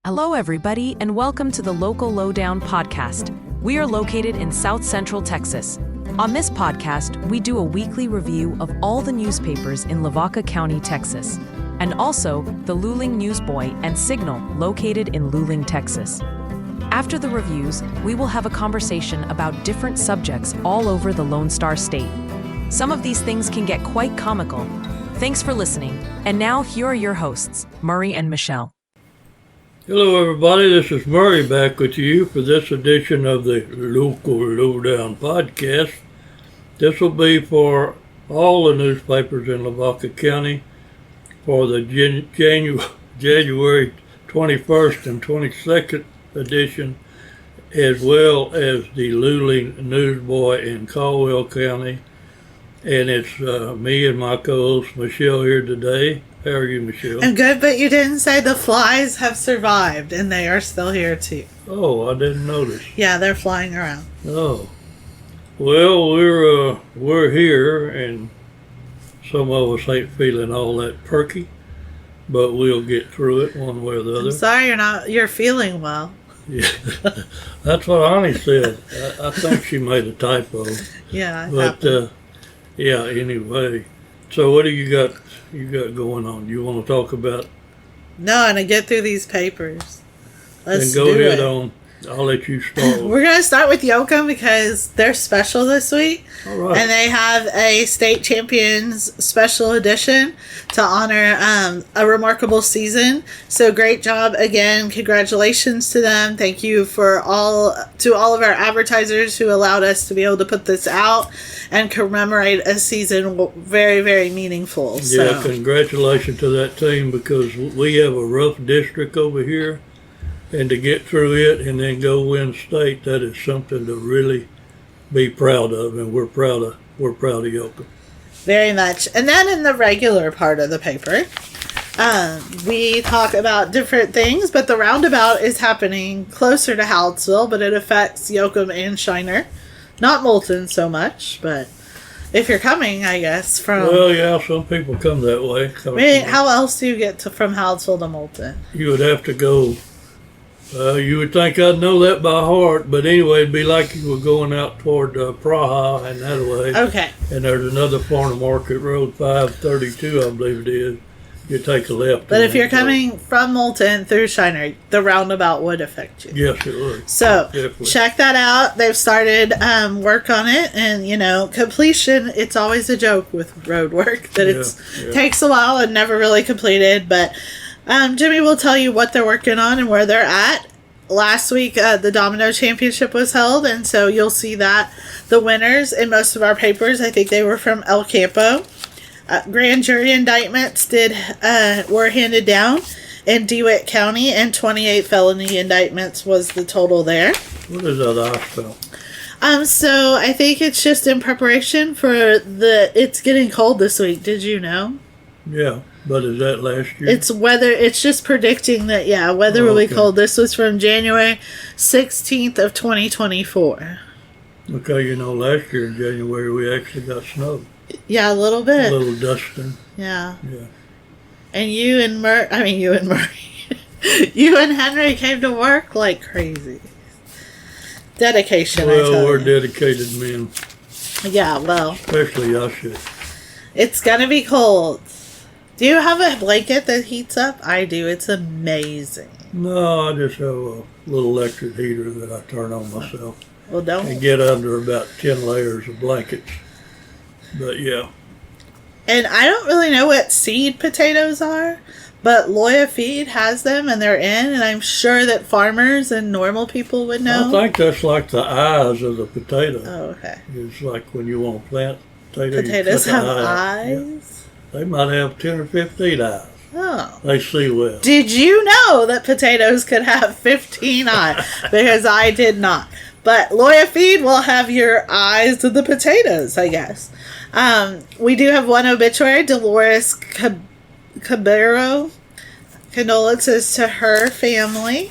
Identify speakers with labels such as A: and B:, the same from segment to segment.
A: Hello, everybody, and welcome to the Local Lowdown podcast. We are located in South Central Texas. On this podcast, we do a weekly review of all the newspapers in Lavaca County, Texas, and also the Luling Newsboy and Signal located in Luling, Texas. After the reviews, we will have a conversation about different subjects all over the Lone Star State. Some of these things can get quite comical. Thanks for listening. And now, here are your hosts, Murray and Michelle.
B: Hello everybody, this is Murray back with you for this edition of the Local Lowdown podcast. This will be for all the newspapers in Lavaca County for the January 21st and 22nd edition, as well as the Luling Newsboy in Caldwell County. And it's me and my co-host Michelle here today. How are you, Michelle?
C: I'm good, but you didn't say the flies have survived, and they are still here, too.
B: Oh, I didn't notice.
C: Yeah, they're flying around.
B: Oh. Well, we're here, and some of us ain't feeling all that perky, but we'll get through it one way or the other.
C: I'm sorry you're feeling well.
B: Yeah, that's what Ani said. I think she made a typo.
C: Yeah,
B: but yeah. Anyway, so what do you got going on? You want to talk about?
C: No, and to get through these papers. Let's
B: then go
C: do
B: ahead
C: it.
B: on. I'll let you start.
C: We're going to start with Yoakum because they're special this week.
B: All right.
C: And they have a state champions special edition to honor a remarkable season. So great job again. Congratulations to them. Thank you to all of our advertisers who allowed us to be able to put this out and commemorate a season very, very meaningful.
B: Yeah, congratulations to that team because we have a rough district over here. And to get through it and then go win state, that is something to really be proud of, and we're proud of Yoakum.
C: Very much. And then in the regular part of the paper, we talk about different things, but the roundabout is happening closer to Hallettsville, but it affects Yoakum and Shiner. Not Moulton so much, but if you're coming, I guess, from...
B: Well, yeah, some people come that way.
C: How else do you get from Hallettsville to Moulton?
B: You would have to go... you would think I'd know that by heart, but anyway, it'd be like you were going out toward Praha and that way.
C: Okay.
B: And there's another Farm Market Road, 532, I believe it is. You take a left.
C: But if you're coming from Moulton through Shiner, the roundabout would affect you.
B: Yes, it would.
C: So,
B: Definitely. Check
C: that out. They've started work on it, and, completion, it's always a joke with road work, that takes a while and never really completed, but... Jimmy will tell you what they're working on and where they're at. Last week, the Domino Championship was held, and so you'll see that the winners in most of our papers, I think they were from El Campo. Grand jury indictments were handed down in DeWitt County, and 28 felony indictments was the total there.
B: What is that spell?
C: So I think it's just in preparation for it's getting cold this week. Did you know?
B: Yeah. But is that last year?
C: It's weather. It's just predicting that, weather will be cold. This was from January 16th of 2024.
B: Okay, last year in January we actually got snow.
C: Yeah, a little bit.
B: A little dusting.
C: Yeah.
B: Yeah.
C: And you and you and Henry came to work like crazy. Dedication, I tell
B: we're
C: you.
B: dedicated men.
C: Yeah, well.
B: Especially Yasha.
C: It's going to be cold. Do you have a blanket that heats up? I do. It's amazing.
B: No, I just have a little electric heater that I turn on myself.
C: Well, don't.
B: And get under about 10 layers of blankets. But, yeah.
C: And I don't really know what seed potatoes are, but Loya Feed has them, and they're in, and I'm sure that farmers and normal people would know.
B: I think that's like the eyes of the potato.
C: Oh, okay.
B: It's like when you want to plant potatoes.
C: Potatoes have eyes?
B: Yeah. They might have 10 or 15 eyes.
C: Oh.
B: They see well.
C: Did you know that potatoes could have 15 eyes? Because I did not. But Loya Feed will have your eyes of the potatoes, I guess. We do have one obituary, Dolores Cabero. Condolences to her family.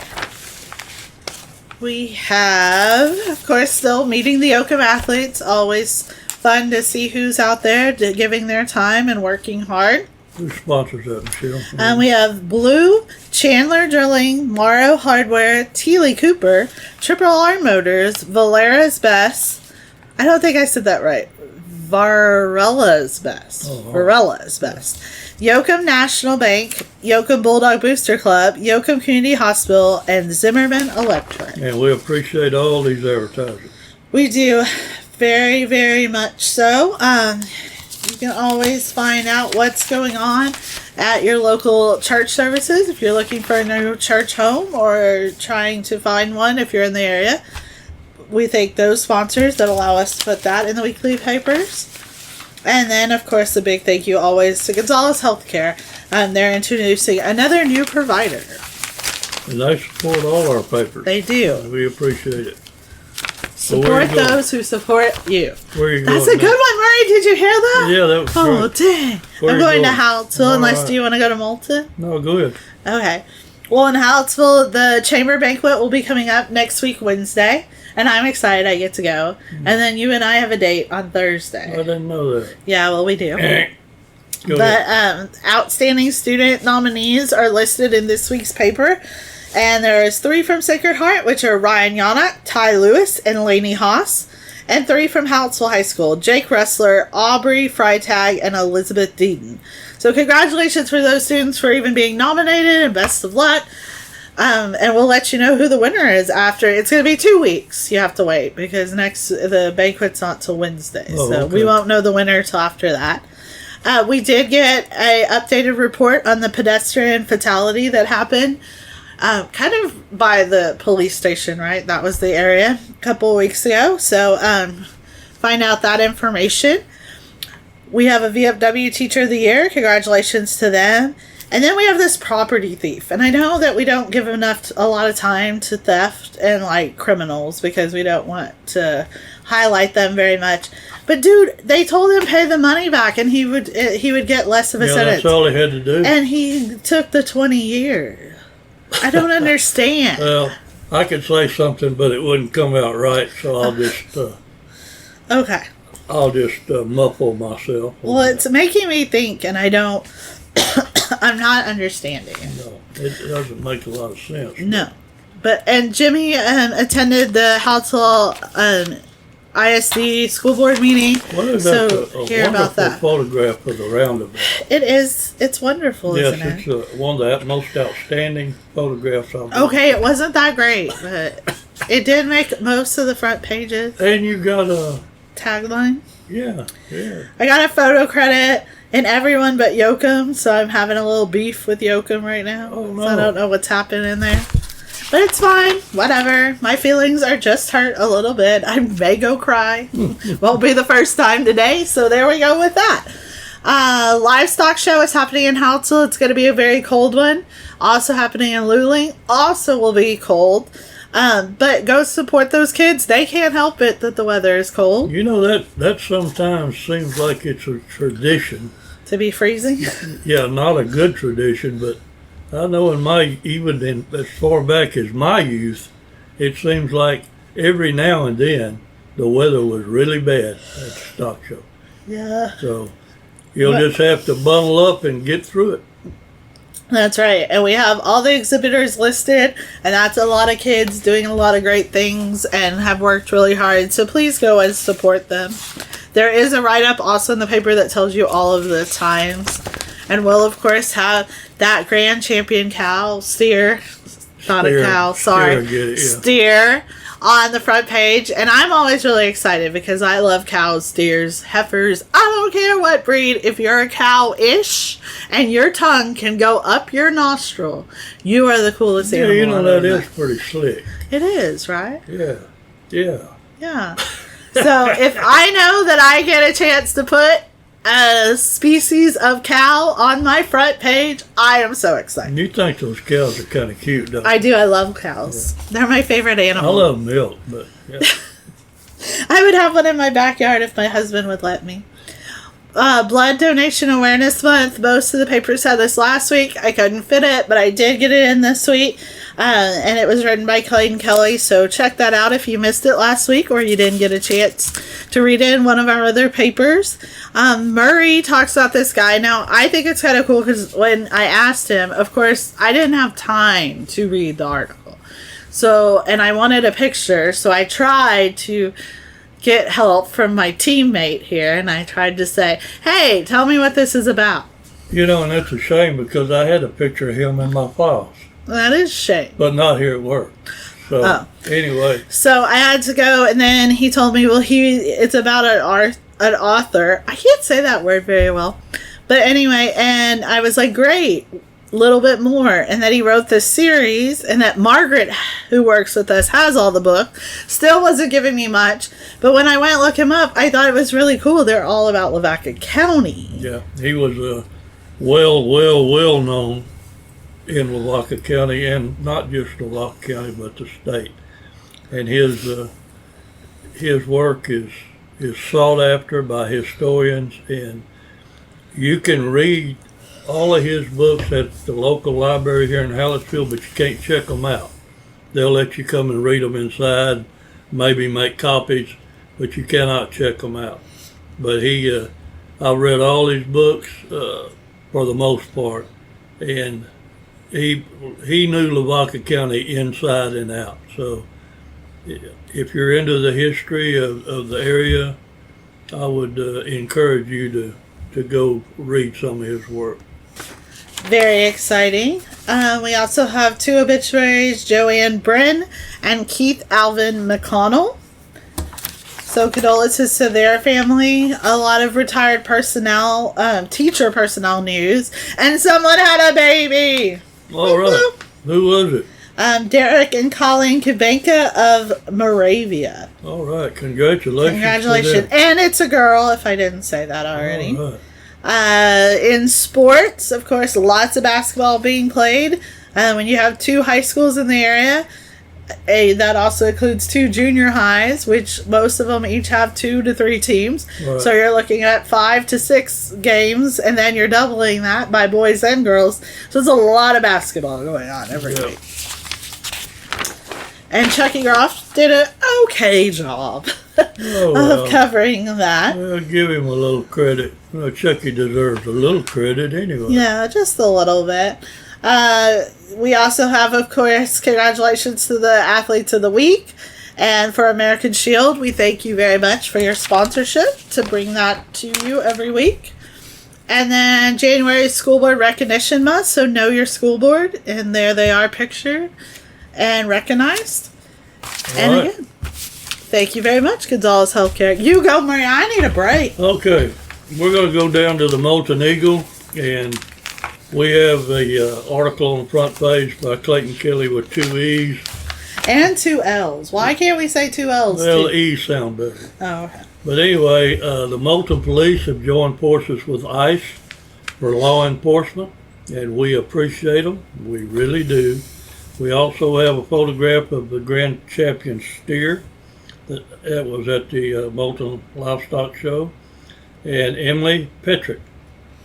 C: We have, of course, still meeting the Yoakum athletes. Always fun to see who's out there giving their time and working hard.
B: Who sponsors that, Michelle?
C: We have Blue, Chandler Drilling, Morrow Hardware, Teely Cooper, Triple R Motors, Valera's Best. I don't think I said that right. Varella's Best. Varella's Best. Yoakum National Bank, Yoakum Bulldog Booster Club, Yoakum Community Hospital, and Zimmerman Electric.
B: And we appreciate all these advertisers.
C: We do. Very, very much so. You can always find out what's going on at your local church services if you're looking for a new church home or trying to find one if you're in the area. We thank those sponsors that allow us to put that in the weekly papers. And then, of course, the big thank you always to Gonzalez Healthcare. They're introducing another new provider.
B: And they support all our papers.
C: They do.
B: We appreciate it.
C: Support those who support you.
B: Where are you
C: That's
B: going
C: a good one, Murray. Did you hear that?
B: Yeah, that was
C: Oh,
B: great.
C: dang.
B: Where
C: I'm
B: you
C: going to
B: going?
C: Hallettsville, unless
B: Alright.
C: do you want to go to Moulton?
B: No, go ahead.
C: Okay. Well, in Hallettsville, the Chamber Banquet will be coming up next week, Wednesday. And I'm excited I get to go. And then you and I have a date on
B: I
C: Thursday.
B: didn't know that.
C: Yeah, well, we do.
B: Go ahead.
C: But outstanding student nominees are listed in this week's paper. And there's 3 from Sacred Heart, which are Ryan Yannock, Ty Lewis, and Lainey Haas. And 3 from Hallettsville High School, Jake Ressler, Aubrey Freitag, and Elizabeth Deaton. So congratulations for those students for even being nominated, and best of luck. And we'll let you know who the winner is after. It's going to be 2 weeks. You have to wait because the banquet's not till Wednesday.
B: Oh,
C: so
B: okay.
C: we won't know the winner till after that. We did get a updated report on the pedestrian fatality that happened kind of by the police station, right? That was the area a couple of weeks ago. So find out that information. We have a VFW Teacher of the Year. Congratulations to them. And then we have this property thief. And I know that we don't give a lot of time to theft and like criminals because we don't want to highlight them very much. But dude, they told him pay the money back and he would get less of a sentence.
B: That's all he had to do.
C: And he took the 20 years. I don't understand.
B: Well, I could say something, but it wouldn't come out right, so I'll just
C: Okay.
B: muffle myself.
C: Well, it's making me think, and I don't. I'm not understanding it.
B: No, it doesn't make a lot of sense.
C: No, and Jimmy attended the Hallettsville ISD school board meeting.
B: What is
C: so
B: that? A
C: hear about
B: wonderful
C: that.
B: photograph of the roundabout.
C: It is. It's wonderful,
B: Yes,
C: isn't it?
B: it's one of the most outstanding photographs I've
C: Okay, it wasn't that great, but it did make most of the front pages.
B: And you got a
C: Tagline.
B: yeah.
C: I got a photo credit in everyone but Yoakum, so I'm having a little beef with Yoakum right now.
B: Oh, no.
C: So I don't know what's happening there. But it's fine. Whatever. My feelings are just hurt a little bit. I may go cry. Won't be the first time today, so there we go with that. Livestock show is happening in Hallettsville. It's going to be a very cold one. Also happening in Luling. Also will be cold. But go support those kids. They can't help it that the weather is cold.
B: You know that sometimes seems like it's a tradition.
C: To be freezing.
B: Yeah, not a good tradition, but I know even as far back as my youth, it seems like every now and then the weather was really bad at the stock show.
C: Yeah.
B: So you'll just have to bundle up and get through it.
C: That's right. And we have all the exhibitors listed, and that's a lot of kids doing a lot of great things and have worked really hard. So please go and support them. There is a write-up also in the paper that tells you all of the times. And we'll, of course, have that grand champion cow, steer, not a cow, sorry, steer on the front page. And I'm always really excited because I love cows, steers, heifers. I don't care what breed. If you're a cow-ish and your tongue can go up your nostril, you are the coolest animal.
B: Yeah, you know that is pretty slick.
C: It is, right?
B: Yeah.
C: Yeah. So if I know that I get a chance to put a species of cow on my front page, I am so excited.
B: And you think those cows are kind of cute, don't you?
C: I do. I love cows. Yeah. They're my favorite animal.
B: I love milk, but yeah.
C: I would have one in my backyard if my husband would let me. Blood Donation Awareness Month. Most of the papers had this last week. I couldn't fit it, but I did get it in this week. And it was written by Clayton Kelly, so check that out if you missed it last week or you didn't get a chance to read it in one of our other papers. Murray talks about this guy. Now, I think it's kind of cool because when I asked him, of course, I didn't have time to read the article. So, and I wanted a picture, so I tried to get help from my teammate here, and I tried to say, hey, tell me what this is about.
B: You know, and that's a shame because I had a picture of him in my files.
C: That is a shame.
B: But not here at work. So, anyway.
C: So I had to go, and then he told me, well, it's about an author. I can't say that word very well. But anyway, and I was like, great, a little bit more. And that he wrote this series, and that Margaret, who works with us, has all the books. Still wasn't giving me much. But when I went and looked him up, I thought it was really cool. They're all about Lavaca County.
B: Yeah, he was well known in Lavaca County, and not just Lavaca County, but the state. And his work is sought after by historians, and you can read all of his books at the local library here in Hallettsville, but you can't check them out. They'll let you come and read them inside, maybe make copies, but you cannot check them out. But I read all his books for the most part, and he knew Lavaca County inside and out. So if you're into the history of the area, I would encourage you to go read some of his work.
C: Very exciting. We also have 2 obituaries, Joanne Brin and Keith Alvin McConnell. So condolences to their family. A lot of retired personnel, teacher personnel news. And someone had a baby.
B: All right. Who was it?
C: Derek and Colleen Kubenka of Moravia.
B: All right. Congratulations.
C: Congratulations. And it's a girl, if I didn't say that already.
B: All right.
C: In sports, of course, lots of basketball being played. When you have 2 high schools in the area, that also includes 2 junior highs, which most of them each have 2 to 3 teams. Right. So you're looking at 5 to 6 games, and then you're doubling that by boys and girls. So there's a lot of basketball going on every week. And Chucky Groff did an okay job of covering that.
B: Well, give him a little credit. Well, Chucky deserves a little credit anyway.
C: Yeah, just a little bit. We also have, of course, congratulations to the Athletes of the Week. And for American Shield, we thank you very much for your sponsorship to bring that to you every week. And then January is School Board Recognition Month, so know your school board. And there they are pictured and recognized. And again, thank you very much, Gonzalez Healthcare. You go, Maria. I need a break.
B: Okay. We're going to go down to the Molten Eagle, and we have a article on the front page by Clayton Kelly with 2 E's.
C: And 2 L's. Why can't we say 2 L's?
B: Well, E's sound better.
C: Oh, okay.
B: But anyway, the Molten Police have joined forces with ICE for law enforcement, and we appreciate them. We really do. We also have a photograph of the Grand Champion steer that was at the Molten Livestock Show. And Emily Petrick,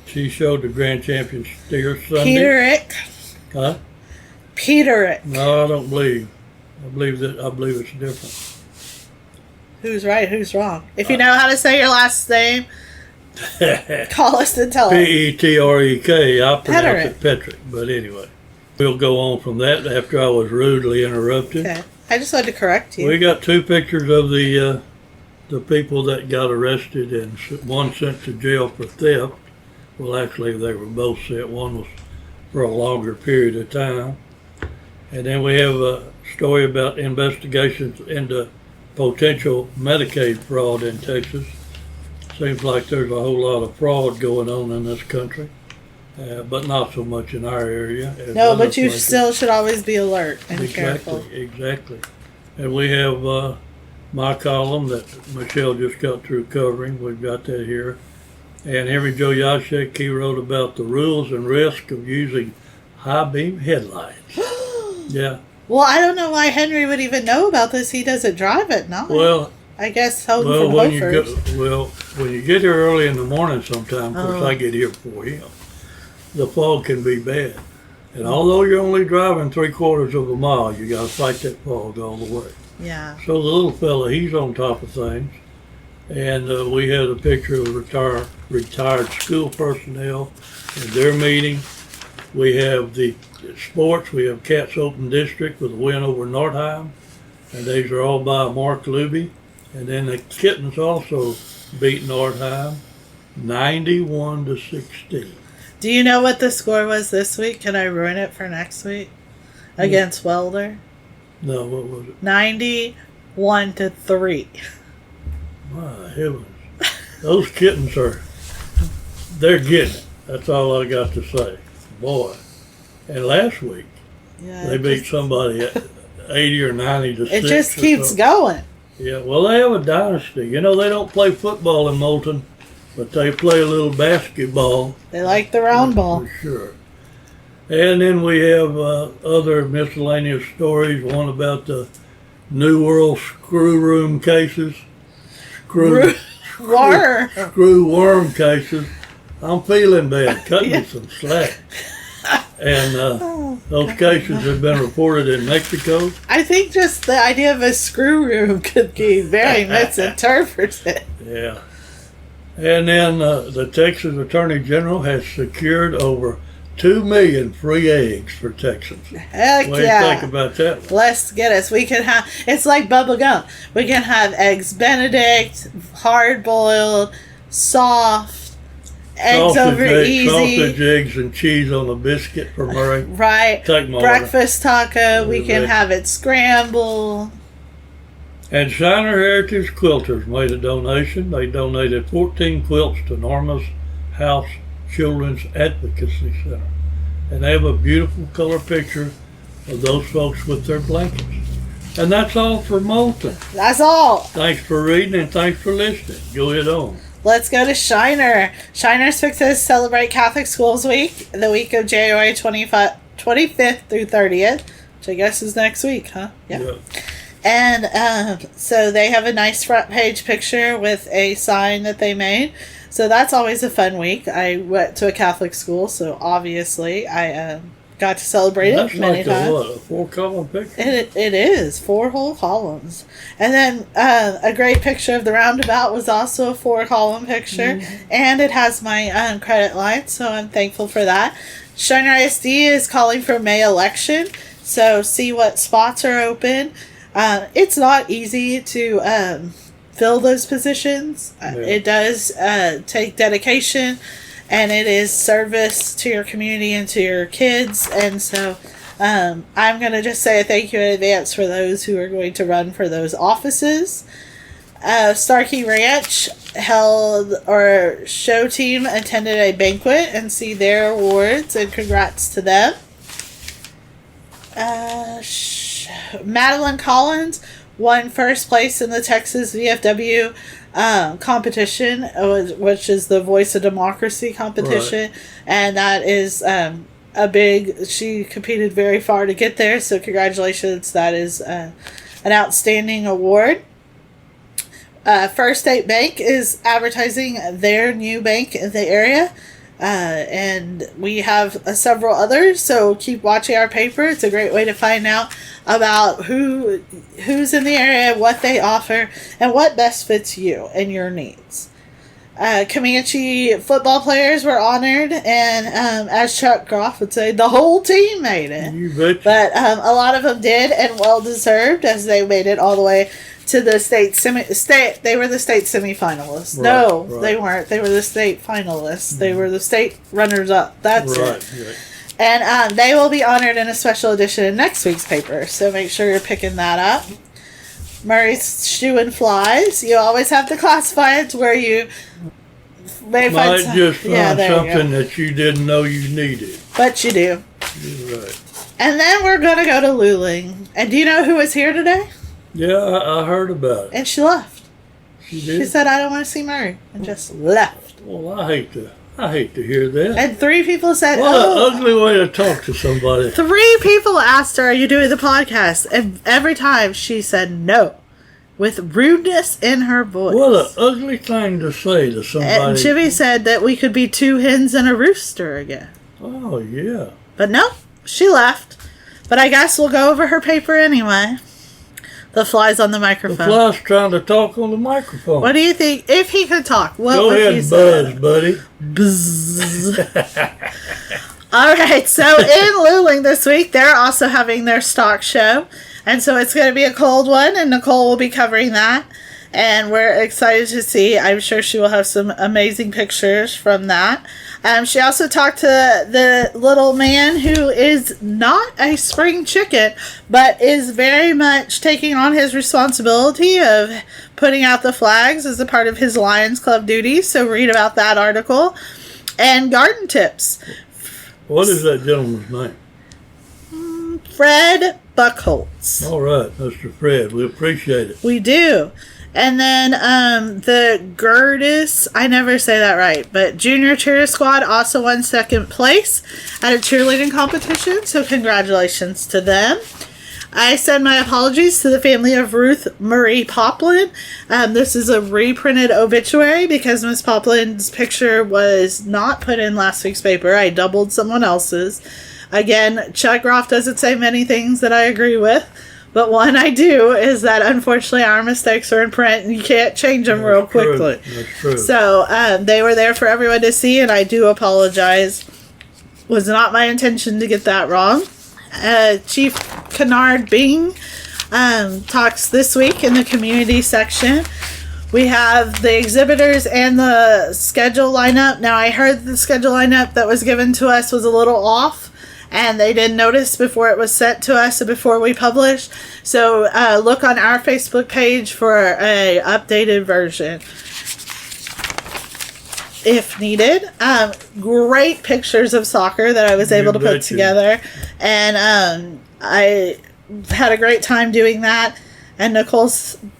B: she showed the Grand Champion steer Sunday.
C: Peterick.
B: Huh?
C: Peterick.
B: No, I don't believe. I believe it's different.
C: Who's right? Who's wrong? If you know how to say your last name, call us and tell us.
B: Petrek. I pronounce it Petrick, but anyway. We'll go on from that after I was rudely interrupted.
C: Okay. I just wanted to correct you.
B: We got 2 pictures of the people that got arrested and one sent to jail for theft. Well, actually, they were both sent. One was for a longer period of time. And then we have a story about investigations into potential Medicaid fraud in Texas. Seems like there's a whole lot of fraud going on in this country. But not so much in our area.
C: No, but you still should always be alert and careful.
B: Exactly. And we have my column that Michelle just got through covering. We've got that here. And Henry Joe Yashek, he wrote about the rules and risk of using high beam headlights. Yeah.
C: Well, I don't know why Henry would even know about this. He doesn't drive at night.
B: Well,
C: I guess home from Hofers.
B: When you get here early in the morning sometime, of course I get here before him, the fog can be bad. And although you're only driving 3/4 of a mile, you got to fight that fog all the way.
C: Yeah.
B: So the little fella, he's on top of things. And we had a picture of retired school personnel in their meeting. We have the sports. We have Cats Open District with a win over Nordheim. And these are all by Mark Luby. And then the Kittens also beat Nordheim 91-16.
C: Do you know what the score was this week? Can I ruin it for next week? Against Welder?
B: No, what was it?
C: 91-3.
B: My heavens. Those Kittens they're getting it. That's all I got to say. Boy. And last week, they beat somebody at 80 or 90-6.
C: It just keeps going.
B: Yeah, well, they have a dynasty. You know, they don't play football in Moulton, but they play a little basketball.
C: They like the round ball.
B: For sure. And then we have other miscellaneous stories. One about the New World screw room cases. Screw worm cases. I'm feeling bad. Cut me some slack. And those cases have been reported in Mexico.
C: I think just the idea of a screw room could be very misinterpreted.
B: Yeah. And then the Texas Attorney General has secured over 2 million free eggs for Texans.
C: Heck
B: What do you think about that?
C: Let's get us. We can have, it's like bubble gum. We can have eggs Benedict, hard boiled, soft, eggs over easy.
B: Sausage, eggs, and cheese on a biscuit for Murray.
C: Right.
B: Take my
C: Breakfast taco. We can have it scrambled.
B: And Shiner Heritage Quilters made a donation. They donated 14 quilts to Norma's House Children's Advocacy Center. And they have a beautiful color picture of those folks with their blankets. And that's all for Moulton.
C: That's all.
B: Thanks for reading and thanks for listening. Go ahead on.
C: Let's go to Shiner. Shiner's fixed to celebrate Catholic Schools Week, the week of January 25th through 30th, which I guess is next week, huh? Yeah. And so they have a nice front page picture with a sign that they made. So that's always a fun week. I went to a Catholic school, so obviously I got to celebrate it many times.
B: A 4-column picture?
C: It is 4 whole columns. And then a great picture of the roundabout was also a 4-column picture. Mm-hmm. And it has my credit line, so I'm thankful for that. Shiner ISD is calling for May election, so see what spots are open. It's not easy to fill those positions. Yeah. It does take dedication, and it is service to your community and to your kids. And so I'm going to just say a thank you in advance for those who are going to run for those offices. Starkey Ranch show team attended a banquet and see their awards, and congrats to them. Madeline Collins won first place in the Texas VFW competition, which is the Voice of Democracy competition. Right. And that is she competed very far to get there, so congratulations. That is an outstanding award. First State Bank is advertising their new bank in the area. And we have several others, so keep watching our paper. It's a great way to find out about who's in the area, what they offer, and what best fits you and your needs. Comanche football players were honored, and as Chuck Groff would say, the whole team made it.
B: You betcha.
C: But a lot of them did, and well deserved, as they made it all the way to the state. They were the state semifinalists. Right. They weren't. They were the state finalists. Mm-hmm. They were the state runners-up. That's it. Right. And they will be honored in a special edition in next week's paper. So make sure you're picking that up. Murray's Shoe and Flies. You always have to classify it to where you may find
B: something that you didn't know you needed.
C: But you do.
B: You're right.
C: And then we're going to go to Luling. And do you know who was here today?
B: Yeah, I heard about it.
C: And she left.
B: She did?
C: She said, I don't want to see Murray. And just left.
B: Well, I hate to hear that.
C: And 3 people said,
B: what an ugly way to talk to somebody.
C: 3 people asked her, are you doing the podcast? And every time she said no. With rudeness in her voice.
B: What an ugly thing to say to somebody.
C: And Jimmy said that we could be 2 hens and a rooster again.
B: Oh, yeah.
C: But no. she left, but I guess we'll go over her paper anyway. The fly's on the microphone.
B: The fly's trying to talk on the microphone.
C: What do you think? If he could talk, what
B: Go
C: would
B: ahead
C: he
B: and
C: say?
B: buzz, buddy.
C: Buzz. All right, so in Luling this week, they're also having their stock show. And so it's going to be a cold one, and Nicole will be covering that. And we're excited to see. I'm sure she will have some amazing pictures from that. She also talked to the little man who is not a spring chicken, but is very much taking on his responsibility of putting out the flags as a part of his Lions Club duties. So read about that article. And garden tips.
B: What is that gentleman's name?
C: Fred Buckholtz.
B: All right, Mr. Fred. We appreciate it.
C: We do. And then the Gertis, I never say that right, but Junior Cheer Squad also won second place at a cheerleading competition, so congratulations to them. I send my apologies to the family of Ruth Marie Poplin. This is a reprinted obituary because Miss Poplin's picture was not put in last week's paper. I doubled someone else's. Again, Chuck Groff doesn't say many things that I agree with. But one I do is that unfortunately our mistakes are in print and you can't change them real quickly.
B: That's true.
C: So they were there for everyone to see, and I do apologize. Was not my intention to get that wrong. Chief Kennard Bing talks this week in the community section. We have the exhibitors and the schedule lineup. Now I heard the schedule lineup that was given to us was a little off. And they didn't notice before it was sent to us and before we published. So look on our Facebook page for a updated version if needed. Great pictures of soccer that I was able to put together. And I had a great time doing that. And Nicole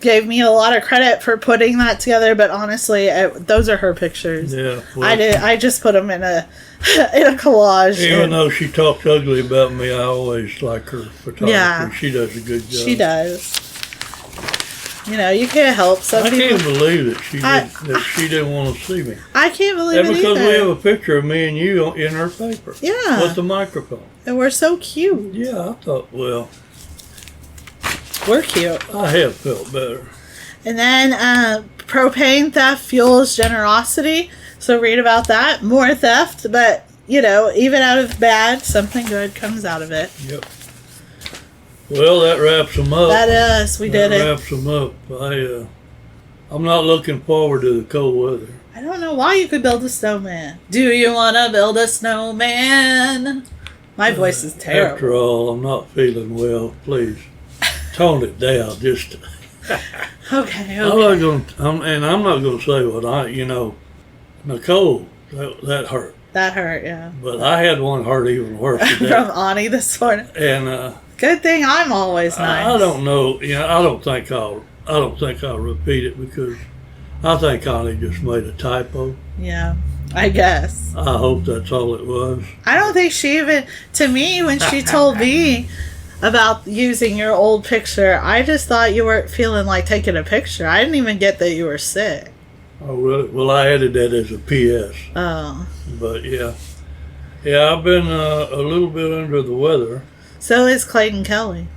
C: gave me a lot of credit for putting that together, but honestly, those are her pictures.
B: Yeah, well,
C: I just put them in a collage.
B: Even though she talks ugly about me, I always like her photography.
C: Yeah.
B: She does a good job.
C: She does. You know, you can't help some people.
B: I can't believe that she didn't want to see me.
C: I can't believe it
B: because
C: either.
B: we have a picture of me and you in her paper.
C: Yeah.
B: With the microphone.
C: And we're so cute.
B: Yeah, I thought, well,
C: we're cute.
B: I have felt better.
C: And then propane theft fuels generosity. So read about that. More theft, but, you know, even out of bad, something good comes out of it.
B: Yep. Well, that wraps them up.
C: That is. We did it.
B: That wraps them up. I'm not looking forward to the cold weather.
C: I don't know why you could build a snowman. Do you want to build a snowman? My voice is terrible.
B: After all, I'm not feeling well. Please, tone it down. Just...
C: Okay.
B: I'm not going to say what Nicole, that hurt.
C: That hurt, yeah.
B: But I had one hurt even worse today.
C: From Ani this morning.
B: And
C: good thing I'm always nice.
B: I don't know. I don't think I'll repeat it because I think Ani just made a typo.
C: Yeah, I guess.
B: I hope that's all it was.
C: I don't think she even, to me, when she told me about using your old picture, I just thought you weren't feeling like taking a picture. I didn't even get that you were sick.
B: Oh, really? Well, I added that as a PS.
C: Oh.
B: But, yeah. Yeah, I've been a little bit under the weather.
C: So is Clayton Kelly.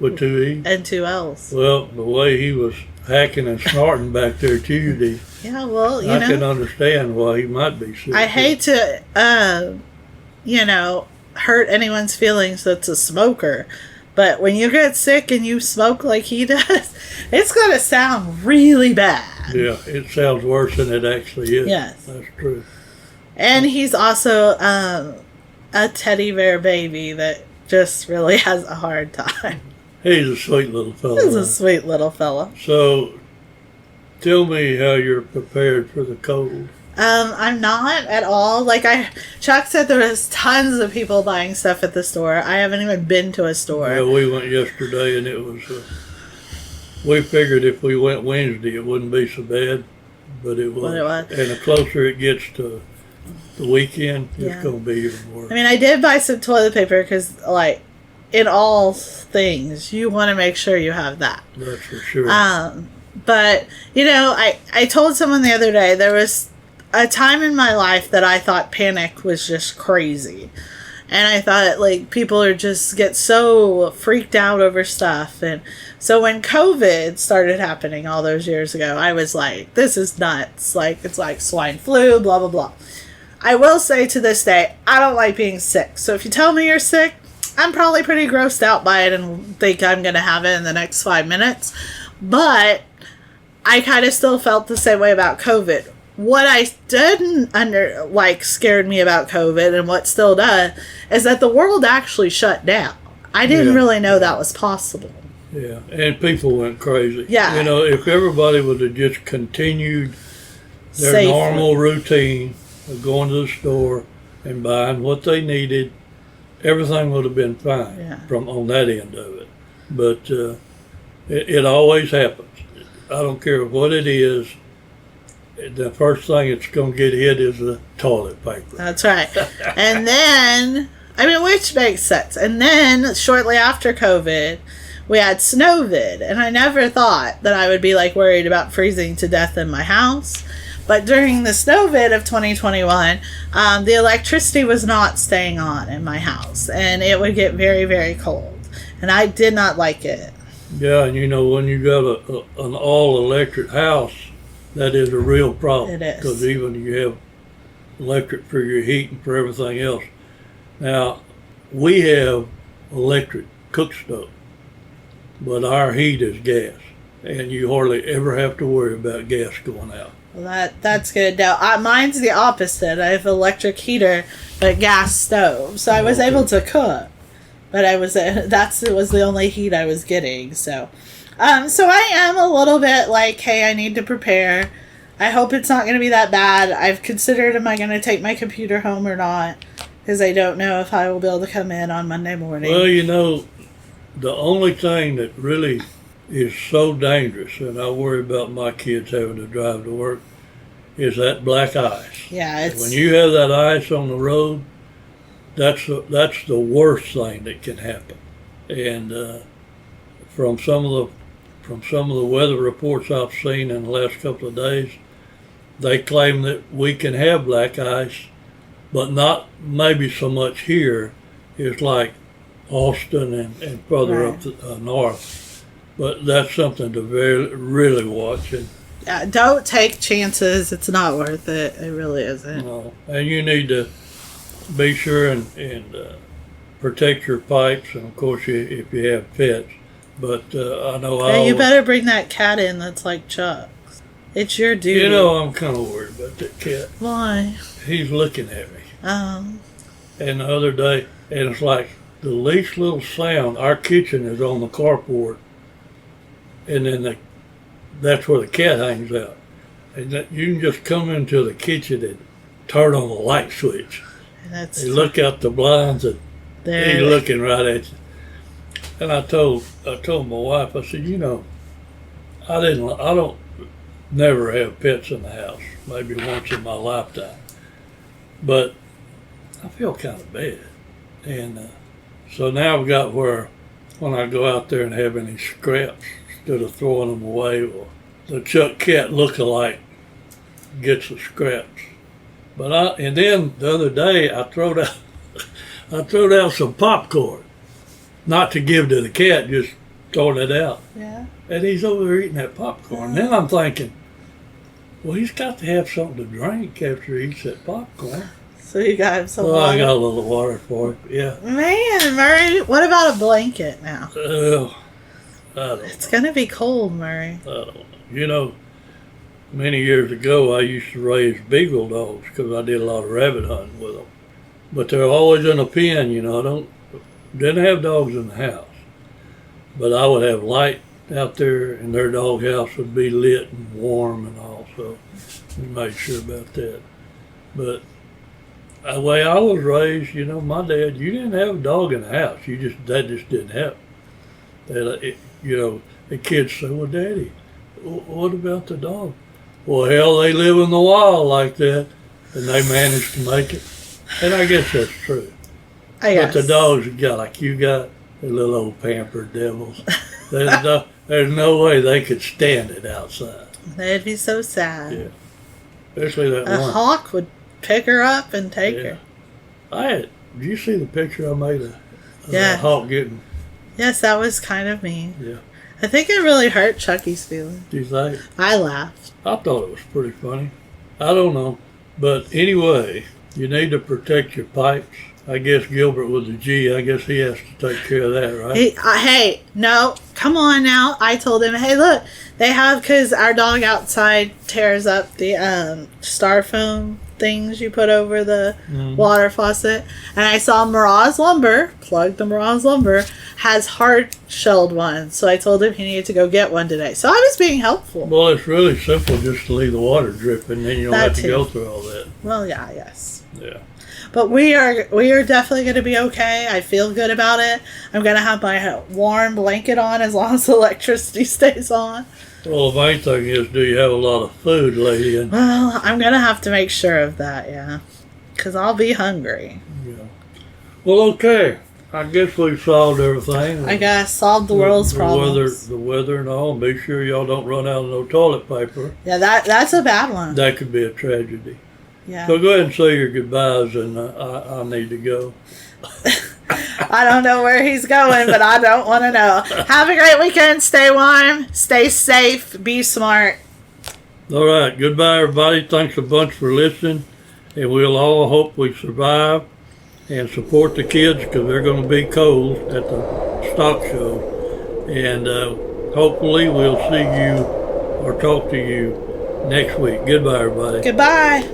B: With 2 E's.
C: And 2 L's.
B: Well, the way he was hacking and snorting back there Tuesday.
C: Yeah, well,
B: I can understand why he might be sick.
C: I hate to, hurt anyone's feelings that's a smoker. But when you get sick and you smoke like he does, it's going to sound really bad.
B: Yeah, it sounds worse than it actually is.
C: Yes.
B: That's true.
C: And he's also a teddy bear baby that just really has a hard time.
B: He's a sweet little fellow.
C: He's a sweet little fella.
B: So, tell me how you're prepared for the cold.
C: I'm not at all. Chuck said there was tons of people buying stuff at the store. I haven't even been to a store.
B: Yeah, we went yesterday and it was, we figured if we went Wednesday it wouldn't be so bad, but it was.
C: But it was.
B: And the closer it gets to the weekend, it's going to be even worse.
C: I mean, I did buy some toilet paper because, in all things, you want to make sure you have that.
B: That's for sure.
C: But, I told someone the other day there was a time in my life that I thought panic was just crazy. And I thought, like, people are just get so freaked out over stuff. And so when COVID started happening all those years ago, I was like, this is nuts. Like, it's like swine flu, blah, blah, blah. I will say to this day, I don't like being sick. So if you tell me you're sick, I'm probably pretty grossed out by it and think I'm going to have it in the next 5 minutes. But I kind of still felt the same way about COVID. What I didn't scared me about COVID, and what still does, is that the world actually shut down. I didn't really know that was possible.
B: Yeah, and people went crazy.
C: Yeah.
B: You know, if everybody would have just continued their
C: Safely.
B: normal routine of going to the store and buying what they needed, everything would have been fine from on that end of it. But it always happens. I don't care what it is. The first thing it's going to get hit is the toilet paper.
C: That's right. And then, which makes sense. And then, shortly after COVID, we had snowvid. And I never thought that I would be, like, worried about freezing to death in my house. But during the snowvid of 2021, the electricity was not staying on in my house. And it would get very, very cold. And I did not like it.
B: Yeah, and you know, when you got an all-electric house, that is a real problem.
C: It is.
B: Because even you have electric for your heat and for everything else. Now, we have electric cook stove, but our heat is gas. And you hardly ever have to worry about gas going out.
C: Well, that's good. Now, mine's the opposite. I have electric heater, but gas stove. So I was able to cook. But it was the only heat I was getting, so I am a little bit like, hey, I need to prepare. I hope it's not going to be that bad. I've considered, am I going to take my computer home or not? Because I don't know if I will be able to come in on Monday morning.
B: Well, you know, the only thing that really is so dangerous, and I worry about my kids having to drive to work, is that black ice.
C: Yeah,
B: when you have that ice on the road, that's the worst thing that can happen. And from some of the weather reports I've seen in the last couple of days, they claim that we can have black ice, but not maybe so much here. It's like Austin and further up the north. But that's something to really watch. And
C: don't take chances. It's not worth it. It really isn't.
B: No, and you need to be sure and protect your pipes, and of course if you have pets. But I know
C: you better bring that cat in that's like Chuck's. It's your duty.
B: You know, I'm kind of worried about that cat.
C: Why?
B: He's looking at me.
C: Oh.
B: And the other day, and it's like the least little sound. Our kitchen is on the carport, and then that's where the cat hangs out. And you can just come into the kitchen and turn on the light switch. They look out the blinds and he's looking right at you. And I told my wife, I said, you know, I don't never have pets in the house, maybe once in my lifetime. But I feel kind of bad. And so now I've got where when I go out there and have any scraps, instead of throwing them away, or the Chuck Cat look-alike gets the scraps. And then the other day I throwed out some popcorn, not to give to the cat, just throwing it out.
C: Yeah.
B: And he's over there eating that popcorn. Then I'm thinking, well, he's got to have something to drink after he eats that popcorn.
C: So you got him some
B: water?
C: water?
B: I got a little water for him, yeah.
C: Man, Murray, what about a blanket now?
B: It's
C: going to be cold, Murray.
B: I don't know. You know, many years ago, I used to raise beagle dogs because I did a lot of rabbit hunting with them. But they're always in a pen, you know. Didn't have dogs in the house. But I would have light out there, and their dog house would be lit and warm and all. So we made sure about that. But the way I was raised, you know, my dad, you didn't have a dog in the house. That just didn't happen. You know, the kids say, well, Daddy, what about the dog? Well, hell, they live in the wild like that, and they managed to make it. And I guess that's true. But the dogs you got, the little old pampered devils. There's no way they could stand it outside.
C: They'd be so sad.
B: Yeah. Especially that one.
C: A hawk would pick her up and take her.
B: I had Did you see the picture I made of
C: Yeah.
B: the hawk getting?
C: Yes, that was kind of mean.
B: Yeah.
C: I think it really hurt Chucky's feelings.
B: Do you think?
C: I laughed.
B: I thought it was pretty funny. I don't know. But anyway, you need to protect your pipes. I guess Gilbert with the G, I guess he has to take care of that, right?
C: Hey, no, come on now. I told him, hey, look, they have, because our dog outside tears up the styrofoam things you put over the water faucet. And I saw Miraz Lumber, plug the Miraz Lumber, has hard-shelled ones. So I told him he needed to go get one today. So I was being helpful.
B: Well, it's really simple just to leave the water dripping, then you don't
C: That
B: have to
C: too.
B: go through all that.
C: Well, yeah, yes.
B: Yeah.
C: But we are definitely going to be okay. I feel good about it. I'm going to have my warm blanket on as long as the electricity stays on.
B: Well, the main thing is, do you have a lot of food, lady? And,
C: Well, I'm going to have to make sure of that, yeah. Because I'll be hungry.
B: yeah. Well, okay. I guess we've solved everything.
C: I guess solve the world's problems.
B: The weather and all. Be sure y'all don't run out of no toilet paper.
C: Yeah, that's a bad one.
B: That could be a tragedy.
C: Yeah.
B: So go ahead and say your goodbyes, and I need to go.
C: I don't know where he's going, but I don't want to know. Have a great weekend. Stay warm. Stay safe. Be smart.
B: All right. Goodbye, everybody. Thanks a bunch for listening, and we'll all hope we survive and support the kids because they're going to be cold at the stock show. And hopefully we'll see you or talk to you next week. Goodbye, everybody.
C: Goodbye.